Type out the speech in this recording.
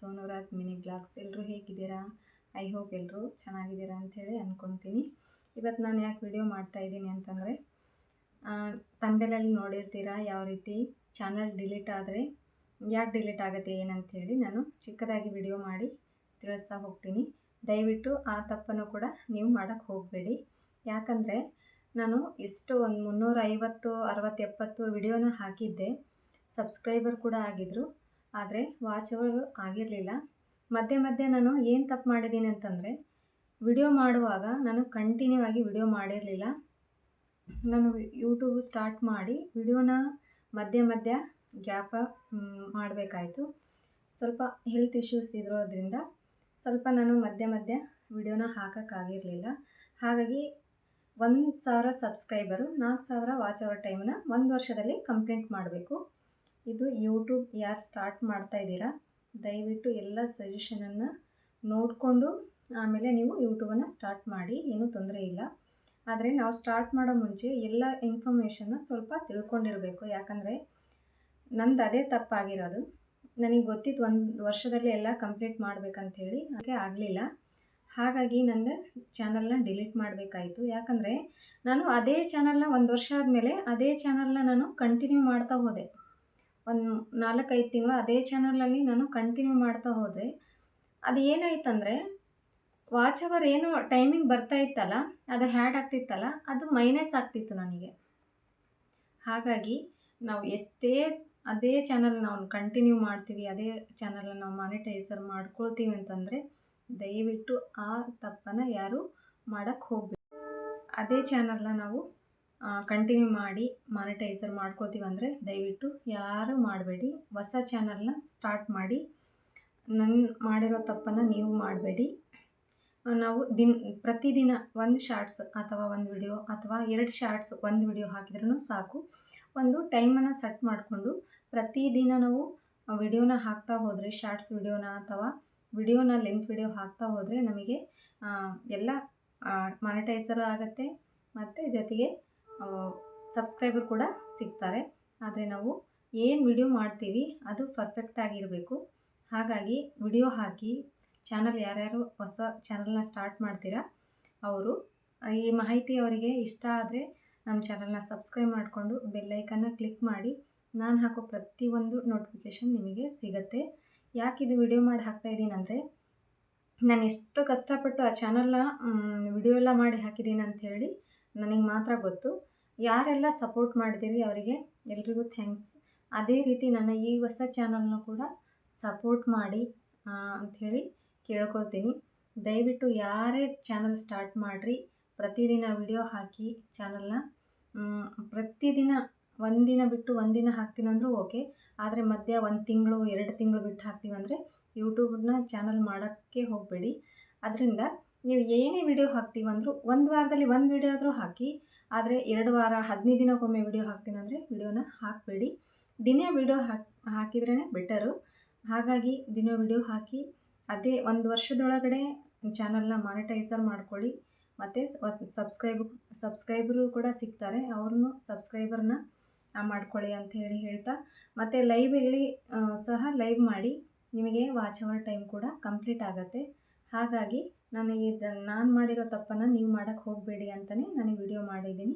ಸೋನುರಾಜ್ mini blogs. ಎಲ್ಲರೂ ಹೇಗಿದ್ದೀರಾ? I hope ಎಲ್ಲರೂ ಚೆನ್ನಾಗಿದ್ದೀರಾ ಅಂಥೇಳಿ ಅಂದ್ಕೊತೀನಿ. ಇವತ್ತು ನಾನು ಯಾಕೆ ವಿಡಿಯೋ ಮಾಡ್ತಾಯಿದ್ದೀನಿ ಅಂತಂದರೆ, ತಂಬೆಲಲ್ಲಿ ನೋಡಿರ್ತೀರಾ ಯಾವ ರೀತಿ ಚಾನಲ್ ಡಿಲೀಟ್ ಆದರೆ ಯಾಕೆ ಡಿಲೀಟ್ ಆಗುತ್ತೆ ಏನಂತೇಳಿ ನಾನು ಚಿಕ್ಕದಾಗಿ ವಿಡಿಯೋ ಮಾಡಿ ತಿಳಿಸ್ತಾ ಹೋಗ್ತೀನಿ. ದಯವಿಟ್ಟು ಆ ತಪ್ಪನ್ನು ಕೂಡ ನೀವು ಮಾಡೋಕ್ಕೆ ಹೋಗಬೇಡಿ. ಯಾಕಂದರೆ ನಾನು ಒಂದು 350, 60, 70 ವಿಡಿಯೋನ ಹಾಕಿದ್ದೆ. ಸಬ್ಸ್ಕ್ರೈಬರ್ ಕೂಡ ಆಗಿದ್ದರು, ಆದರೆ ವಾಚ್ ಅವರು ಆಗಿರಲಿಲ್ಲ. ಮಧ್ಯೆ ಮಧ್ಯೆ ನಾನು ಏನು ತಪ್ಪು ಮಾಡಿದ್ದೀನಿ ಅಂತಂದರೆ, ವಿಡಿಯೋ ಮಾಡುವಾಗ ನಾನು ಕಂಟಿನ್ಯೂ ಆಗಿ ವಿಡಿಯೋ ಮಾಡಿರಲಿಲ್ಲ. ನಾನು ಯೂಟ್ಯೂಬ್ ಸ್ಟಾರ್ಟ್ ಮಾಡಿ ವಿಡಿಯೋನ ಮಧ್ಯೆ ಮಧ್ಯ ಗ್ಯಾಪ ಮಾಡಬೇಕಾಯಿತು. ಸ್ವಲ್ಪ ಹೆಲ್ತ್ ಇಶ್ಯೂಸ್ ಇರೋದ್ರಿಂದ ಸ್ವಲ್ಪ ನಾನು ಮಧ್ಯೆ ಮಧ್ಯ ವಿಡಿಯೋನ ಹಾಕೋಕ್ಕಾಗಿರಲಿಲ್ಲ. ಹಾಗಾಗಿ 1000 ಸಬ್ಸ್ಕ್ರೈಬರು 4000 ವಾಚ್ ಅವರ್ ಟೈಮನ್ನ 1 ವರ್ಷದಲ್ಲಿ ಕಂಪ್ಲೀಟ್ ಮಾಡಬೇಕು. ಇದು ಯೂಟ್ಯೂಬ್ ಯಾರು ಸ್ಟಾರ್ಟ್ ಮಾಡ್ತಾಯಿದ್ದೀರಾ, ದಯವಿಟ್ಟು ಎಲ್ಲ ಸಜೆಷನನ್ನು ನೋಡಿಕೊಂಡು ಆಮೇಲೆ ನೀವು ಯೂಟ್ಯೂಬನ್ನು ಸ್ಟಾರ್ಟ್ ಮಾಡಿ, ಏನೂ ತೊಂದರೆ ಇಲ್ಲ. ಆದರೆ ನಾವು ಸ್ಟಾರ್ಟ್ ಮಾಡೋ ಮುಂಚೆ ಎಲ್ಲ ಇನ್ಫಾರ್ಮೇಷನ್ನ ಸ್ವಲ್ಪ ತಿಳ್ಕೊಂಡಿರಬೇಕು. ಯಾಕಂದರೆ ನಂದು ಅದೇ ತಪ್ಪಾಗಿರೋದು. ನನಗೆ ಗೊತ್ತಿತ್ತು 1 ವರ್ಷದಲ್ಲಿ ಎಲ್ಲ ಕಂಪ್ಲೀಟ್ ಮಾಡಬೇಕಂಥೇಳಿ, ಹಾಗೆ ಆಗಲಿಲ್ಲ. ಹಾಗಾಗಿ ನನ್ನ ಚಾನಲ್ನ ಡಿಲೀಟ್ ಮಾಡಬೇಕಾಯಿತು. ಯಾಕಂದರೆ ನಾನು ಅದೇ ಚಾನಲ್ನ 1 ವರ್ಷ ಆದಮೇಲೆ ಅದೇ ಚಾನಲ್ನ ನಾನು ಕಂಟಿನ್ಯೂ ಮಾಡ್ತಾ ಹೋದೆ. ಒಂದು 4-5 ತಿಂಗಳು ಅದೇ ಚಾನಲಲ್ಲಿ ನಾನು ಕಂಟಿನ್ಯೂ ಮಾಡ್ತಾ ಹೋದೆ. ಅದು ಏನಾಯ್ತಂದರೆ, ವಾಚ್ ಅವರ್ ಏನು ಟೈಮಿಂಗ್ ಬರ್ತಾ ಇತ್ತಲ್ಲ, ಅದು ಹ್ಯಾಡ್ ಆಗ್ತಿತ್ತಲ್ಲ, ಅದು ಮೈನಸ್ ಆಗ್ತಿತ್ತು ನನಗೆ. ಹಾಗಾಗಿ ನಾವು ಎಷ್ಟೇ ಅದೇ ಚಾನಲ್ ನಾವು ಕಂಟಿನ್ಯೂ ಮಾಡ್ತೀವಿ, ಅದೇ ಚಾನಲನ್ನು ನಾವು ಮಾನಿಟೈಸರ್ ಮಾಡ್ಕೊಳ್ತೀವಿ ಅಂತಂದರೆ ದಯವಿಟ್ಟು ಆ ತಪ್ಪನ್ನು ಯಾರು ಮಾಡೋಕ್ಕೆ ಹೋಗಬೇಡಿ. ಅದೇ ಚಾನಲ್ನ ನಾವು ಕಂಟಿನ್ಯೂ ಮಾಡಿ ಮಾನಿಟೈಸರ್ ಮಾಡ್ಕೊಳ್ತೀವಿ ಅಂದರೆ ದಯವಿಟ್ಟು ಯಾರು ಮಾಡಬೇಡಿ. ಹೊಸ ಚಾನಲ್ನ ಸ್ಟಾರ್ಟ್ ಮಾಡಿ. ನನ್ನ ಮಾಡಿರೋ ತಪ್ಪನ್ನು ನೀವು ಮಾಡಬೇಡಿ. ನಾವು ಪ್ರತಿದಿನ 1 ಶಾರ್ಟ್ಸ್ ಅಥವಾ 1 ವಿಡಿಯೋ ಅಥವಾ 2 ಶಾರ್ಟ್ಸ್ 1 ವಿಡಿಯೋ ಹಾಕಿದ್ರೂ ಸಾಕು. ಒಂದು ಟೈಮನ್ನು ಸೆಟ್ ಮಾಡಿಕೊಂಡು ಪ್ರತಿದಿನ ನಾವು ವಿಡಿಯೋನ ಹಾಕ್ತಾ ಹೋದರೆ, ಶಾರ್ಟ್ಸ್ ವಿಡಿಯೋನ ಅಥವಾ ವಿಡಿಯೋನ ಲೆಂತ್ ವಿಡಿಯೋ ಹಾಕ್ತಾ ಹೋದರೆ ನಮಗೆ ಎಲ್ಲ ಮಾನಿಟೈಸರು ಆಗುತ್ತೆ ಮತ್ತು ಜೊತೆಗೆ ಸಬ್ಸ್ಕ್ರೈಬರ್ ಕೂಡ ಸಿಗ್ತಾರೆ. ಆದರೆ ನಾವು ಏನು ವಿಡಿಯೋ ಮಾಡ್ತೀವಿ ಅದು ಪರ್ಫೆಕ್ಟಾಗಿರಬೇಕು. ಹಾಗಾಗಿ ವಿಡಿಯೋ ಹಾಕಿ ಚಾನಲ್ ಯಾರ್ಯಾರು ಹೊಸ ಚಾನಲ್ನ ಸ್ಟಾರ್ಟ್ ಮಾಡ್ತೀರಾ ಅವರು ಈ ಮಾಹಿತಿ ಅವರಿಗೆ ಇಷ್ಟ ಆದರೆ ನಮ್ಮ ಚಾನಲ್ನ ಸಬ್ಸ್ಕ್ರೈಬ್ ಮಾಡಿಕೊಂಡು ಬೆಲ್ಲೈಕನ್ನ ಕ್ಲಿಕ್ ಮಾಡಿ. ನಾನು ಹಾಕೋ ಪ್ರತಿಯೊಂದು ನೋಟಿಫಿಕೇಷನ್ ನಿಮಗೆ ಸಿಗುತ್ತೆ. ಯಾಕಿದು ವಿಡಿಯೋ ಮಾಡಿ ಹಾಕ್ತಾಯಿದ್ದೀನಿ ಅಂದರೆ, ನಾನು ಎಷ್ಟು ಕಷ್ಟಪಟ್ಟು ಆ ಚಾನಲ್ನ ವಿಡಿಯೋ ಎಲ್ಲ ಮಾಡಿ ಹಾಕಿದ್ದೀನಿ ಅಂಥೇಳಿ ನನಗೆ ಮಾತ್ರ ಗೊತ್ತು. ಯಾರೆಲ್ಲ ಸಪೋರ್ಟ್ ಮಾಡಿದ್ದೀರಿ ಅವರಿಗೆ ಎಲ್ರಿಗೂ ಥ್ಯಾಂಕ್ಸ್. ಅದೇ ರೀತಿ ನನ್ನ ಈ ಹೊಸ ಚಾನಲ್ನ ಕೂಡ ಸಪೋರ್ಟ್ ಮಾಡಿ ಅಂಥೇಳಿ ಕೇಳ್ಕೊಳ್ತೀನಿ. ದಯವಿಟ್ಟು ಯಾರೇ ಚಾನಲ್ ಸ್ಟಾರ್ಟ್ ಮಾಡಿರಿ, ಪ್ರತಿದಿನ ವಿಡಿಯೋ ಹಾಕಿ ಚಾನಲ್ನ ಪ್ರತಿದಿನ ಒಂದಿನ ಬಿಟ್ಟು ಒಂದಿನ ಹಾಕ್ತೀನಂದ್ರೂ ಓಕೆ. ಆದರೆ ಮಧ್ಯ 1 ತಿಂಗಳು 2 ತಿಂಗಳು ಬಿಟ್ಟು ಹಾಕ್ತೀವಿ ಅಂದರೆ ಯೂಟ್ಯೂಬ್ನ ಚಾನಲ್ ಮಾಡೋಕ್ಕೆ ಹೋಗಬೇಡಿ. ಅದರಿಂದ ನೀವು ಏನೇ ವಿಡಿಯೋ ಹಾಕ್ತೀವಂದ್ರೂ 1 ವಾರದಲ್ಲಿ 1 ವಿಡಿಯೋ ಆದರೂ ಹಾಕಿ. ಆದರೆ 2 ವಾರ 15 ದಿನಕ್ಕೊಮ್ಮೆ ವಿಡಿಯೋ ಹಾಕ್ತೀನಂದರೆ ವಿಡಿಯೋನ ಹಾಕಬೇಡಿ. ದಿನ ವಿಡಿಯೋ ಹಾಕಿದ್ರೇ ಬೆಟರು. ಹಾಗಾಗಿ ದಿನ ವಿಡಿಯೋ ಹಾಕಿ ಅದೇ 1 ವರ್ಷದೊಳಗಡೆ ಚಾನಲ್ನ ಮಾನಿಟೈಸರ್ ಮಾಡ್ಕೊಳ್ಳಿ. ಮತ್ತು ಸಬ್ಸ್ಕ್ರೈಬರು ಕೂಡ ಸಿಗ್ತಾರೆ, ಅವ್ರನ್ನೂ ಸಬ್ಸ್ಕ್ರೈಬರ್ನ ಮಾಡ್ಕೊಳ್ಳಿ ಅಂತ ಹೇಳ್ತಾ, ಮತ್ತು ಲೈವಲ್ಲಿ ಸಹ ಲೈವ್ ಮಾಡಿ ನಿಮಗೆ ವಾಚ್ ಅವರ್ ಟೈಮ್ ಕೂಡ ಕಂಪ್ಲೀಟ್ ಆಗುತ್ತೆ. ಹಾಗಾಗಿ ನಾನು ಮಾಡಿರೋ ತಪ್ಪನ್ನು ನೀವು ಮಾಡೋಕ್ಕೆ ಹೋಗಬೇಡಿ ಅಂತಲೇ ನಾನು ವಿಡಿಯೋ ಮಾಡಿದ್ದೀನಿ.